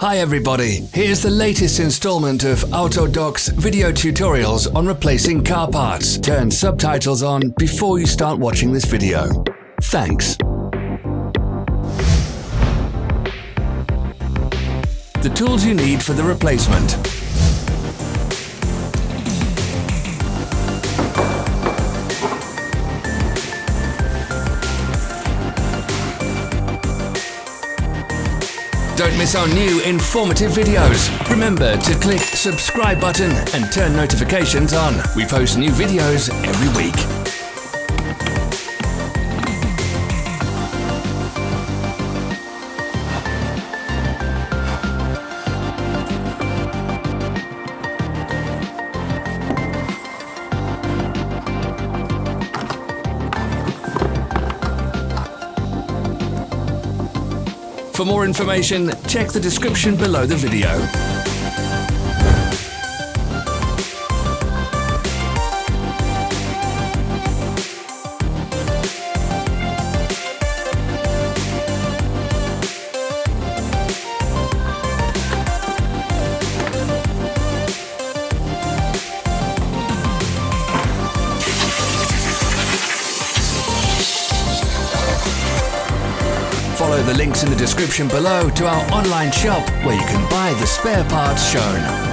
Hi everybody, here's the latest installment of Autodoc's video tutorials on replacing car parts. Turn subtitles on before you start watching this video. Thanks. The tools you need for the replacement. Don't miss our new informative videos. Remember to click subscribe button and turn notifications on. We post new videos every week. For more information, check the description below the video. Follow the links in the description below to our online shop where you can buy the spare parts shown.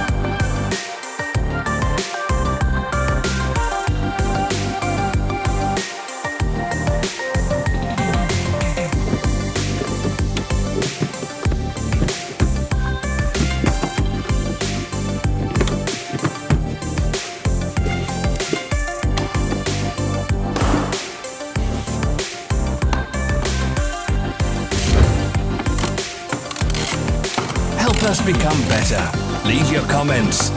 Help us become better. Leave your comments.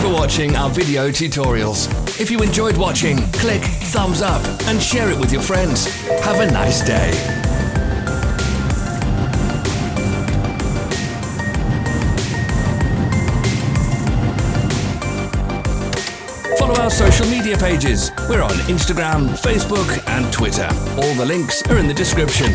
For watching our video tutorials. If you enjoyed watching, click thumbs up and share it with your friends. Have a nice day. Follow our social media pages. We're on Instagram, Facebook and Twitter. All the links are in the description.